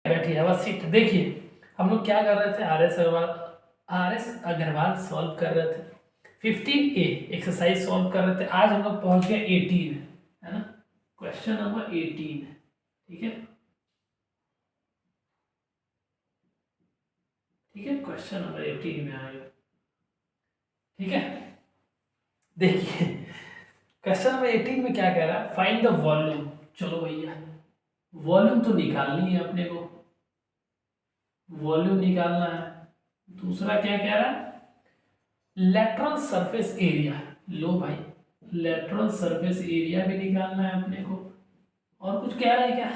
बैठिए बस सीट। देखिए हम लोग क्या कर रहे थे, आर एस अग्रवाल सॉल्व कर रहे थे। 15A एक्सरसाइज सॉल्व कर रहे थे। आज हम लोग पहुंच गए 18, है ना, क्वेश्चन नंबर 18। ठीक है, ठीक है, क्वेश्चन नंबर 18 में आएगा। ठीक है, देखिए क्वेश्चन नंबर 18 में क्या कह रहा है, फाइंड द वॉल्यूम। चलो भैया, वॉल्यूम तो निकालनी है अपने को, वॉल्यूम निकालना है। दूसरा क्या कह रहा है, लेटरल सरफेस एरिया। लो भाई, लेटरल सरफेस एरिया भी निकालना है अपने को। और कुछ कह रहा है क्या,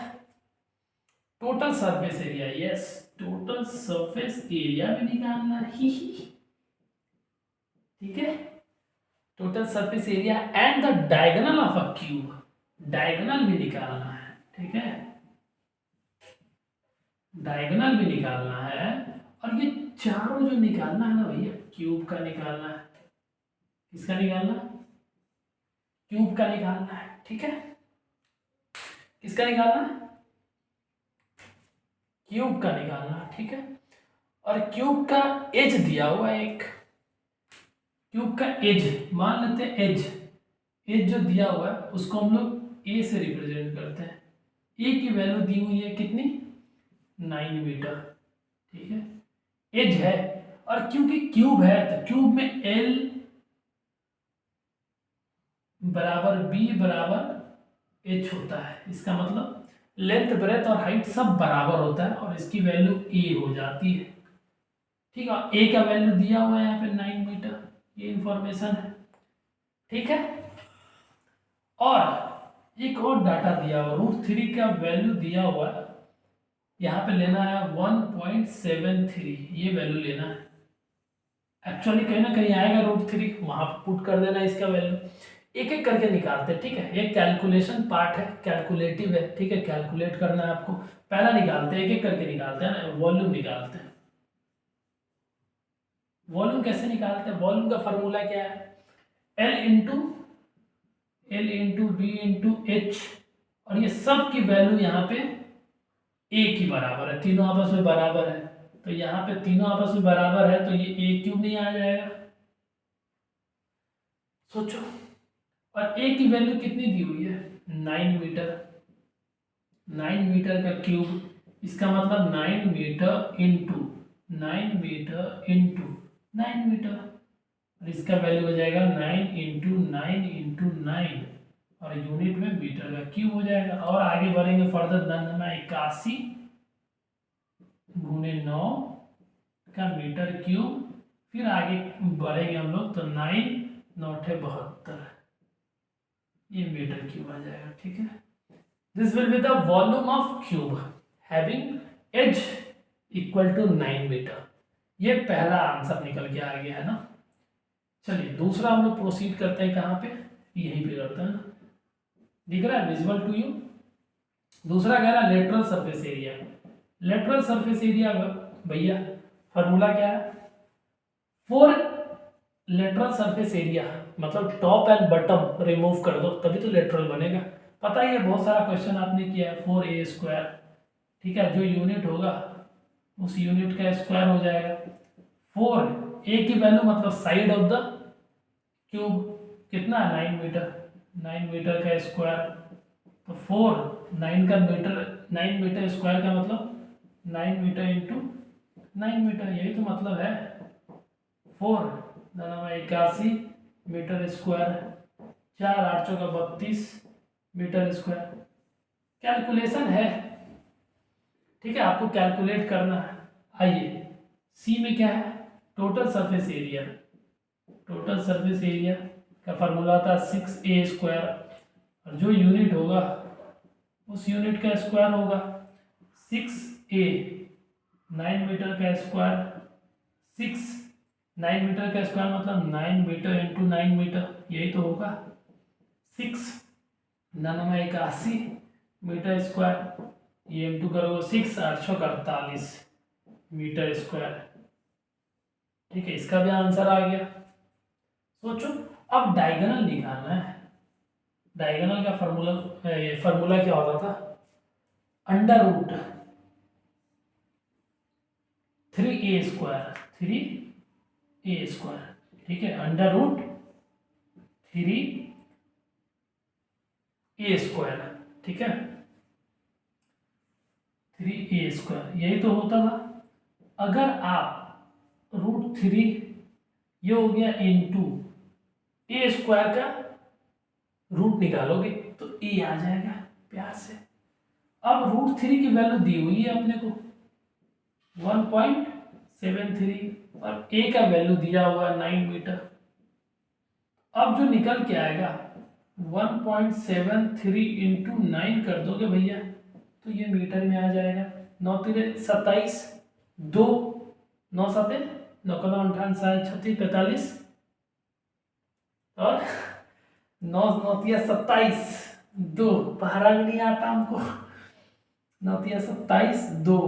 total surface area. Yes, total surface area भी निकालना ही। ठीक है, total surface area and the diagonal of a cube, diagonal भी निकालना है। ठीक है, डायगोनल भी निकालना है। और ये चारों जो निकालना है ना भैया, क्यूब का निकालना है, किसका निकालना, क्यूब का निकालना है। ठीक है, किसका निकालना है, क्यूब का निकालना है। ठीक है, और क्यूब का एज दिया हुआ है एक, क्यूब का एज मान लेते हैं, एज एज जो दिया हुआ है उसको हम लोग ए से रिप्रेजेंट करते हैं। ए की वैल्यू दी हुई है कितनी, 9 मीटर। ठीक है, एज है, और क्योंकि क्यूब है तो क्यूब में एल बराबर बी बराबर एच होता है। इसका मतलब लेंथ ब्रेथ और हाइट सब बराबर होता है, और इसकी वैल्यू ए हो जाती है। ठीक है, ए का वैल्यू दिया हुआ है यहाँ पे 9 मीटर, ये इंफॉर्मेशन है। ठीक है, और एक और डाटा दिया हुआ, √3 का वैल्यू दिया हुआ है, यहाँ पे लेना है 1.73, ये वैल्यू लेना है। एक्चुअली कहीं ना कहीं आएगा √3, वहां पुट कर देना इसका वैल्यू। एक एक करके निकालते हैं। ठीक है, ये कैलकुलेशन पार्ट है, कैलकुलेटिव है। ठीक है, कैलकुलेट करना है आपको। पहला निकालते हैं, एक एक करके निकालते हैं ना, वॉल्यूम निकालते हैं। वॉल्यूम कैसे निकालते हैं, वॉल्यूम का फॉर्मूला क्या है, L into B into H, और ये सब की वैल्यू यहाँ पे ए की बराबर है, तीनों आपस में बराबर है। तो यहाँ पे तीनों आपस में बराबर है तो ये ए क्यूब नहीं आ जाएगा, सोचो। और ए की वैल्यू कितनी दी हुई है, 9 मीटर, 9 मीटर का क्यूब, इसका मतलब 9 मीटर इंटू 9 मीटर, और इसका वैल्यू हो जाएगा 9 इंटू 9 इंटू 9, और यूनिट में मीटर का क्यूब हो जाएगा। और आगे बढ़ेंगे फर्दर, 81 गुने 9 का मीटर क्यूब। फिर आगे बढ़ेंगे हम लोग तो 9×9=72, ये मीटर क्यूब आ जाएगा। ठीक है, this will be the volume of cube having edge equal to 9 metre. ये पहला आंसर निकल के आ गया है ना। चलिए दूसरा हम लोग प्रोसीड करते हैं, कहाँ पे, यहीं पे करते हैं ना, दिख रहा है विजुअल टू यू। दूसरा कह रहा है lateral surface area. Lateral surface area भैया फॉर्मूला क्या है, फोर लेटरल सरफेस एरिया मतलब टॉप एंड बॉटम रिमूव कर दो तभी तो लेटरल बनेगा। पता ही है, बहुत सारा क्वेश्चन आपने किया है, 4a²। ठीक है, जो यूनिट होगा उस यूनिट का स्क्वायर हो जाएगा। 4a की वैल्यू मतलब साइड ऑफ द क्यूब, कितना है, 9 मीटर, 9 मीटर का स्क्वायर। तो 9 स्क्वायर का मतलब 9 मीटर इंटू 9 मीटर, यही तो मतलब है। 4×81 metre square, 4×8=32 metre square. Calculation है, ठीक है, आपको कैलकुलेट करना है। आइए, सी में क्या है, total surface area. Total surface area का फॉर्मूला था 6a², और जो यूनिट होगा उस यूनिट का स्क्वायर होगा। 6a 9 मीटर का स्क्वायर, 9 मीटर का स्क्वायर मतलब 9 मीटर इंटू 9 मीटर, यही तो होगा। 6×9=81 मीटर स्क्वायर, ये इंटू करोगे 6×8=48 मीटर स्क्वायर। ठीक है, इसका भी आंसर आ गया। सोचो, अब डायगोनल निकालना है। डायगोनल का फॉर्मूला क्या होता था, अंडर रूट 3a², 3a², ठीक है, √3a², ठीक है, 3a², यही तो होता था। अगर आप √3, ये हो गया इंटू a² का रूट निकालोगे तो a आ जाएगा प्यार से। अब √3 की वैल्यू दी हुई है अपने को 1.73 और a का वैल्यू दिया हुआ 9 मीटर। अब जो निकल के आएगा 1.73 इंटू 9 कर दोगे भैया तो ये मीटर में आ जाएगा। 9 तिरे 27, 2 9 7 9 58 45 और 9 9 27, 2 पहरा भी नहीं आता हमको। 9 27, 2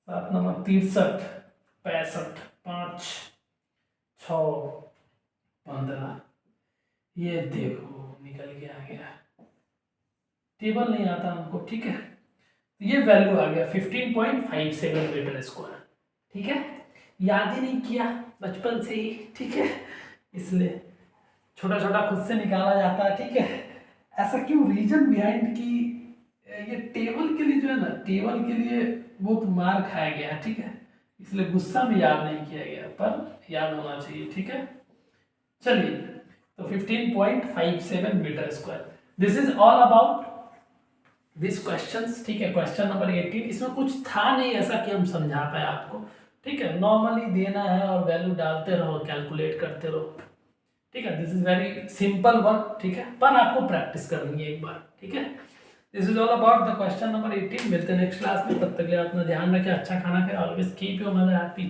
7 9 63, 65, 5 6 15, ये देखो निकल के आ गया। टेबल नहीं आता हमको, ठीक है। ये वैल्यू आ गया 15.57 मीटर स्क्वायर, ठीक है। याद ही नहीं किया बचपन से ही, ठीक है, इसलिए छोटा छोटा खुद से निकाला जाता है, ठीक है। ऐसा क्यों, रीजन बिहाइंड की ये टेबल के लिए जो है ना, टेबल के लिए बहुत मार खाया गया है, ठीक है, इसलिए गुस्सा में याद नहीं किया गया, पर याद होना चाहिए, ठीक है। चलिए, तो 15.57 metre square, this is all about this questions, ठीक है। क्वेश्चन नंबर 18, इसमें कुछ था नहीं ऐसा कि हम समझा पाए आपको, ठीक है। नॉर्मली देना है और वैल्यू डालते रहो, कैलकुलेट करते रहो, ठीक है। This is very simple one, ठीक है, पर आपको प्रैक्टिस करनी है एक बार, ठीक है। This is all about the question number 18। मिलते हैं नेक्स्ट क्लास में, तब तक के लिए अपना ध्यान रखें, अच्छा खाना खाएं, always keep your mother happy.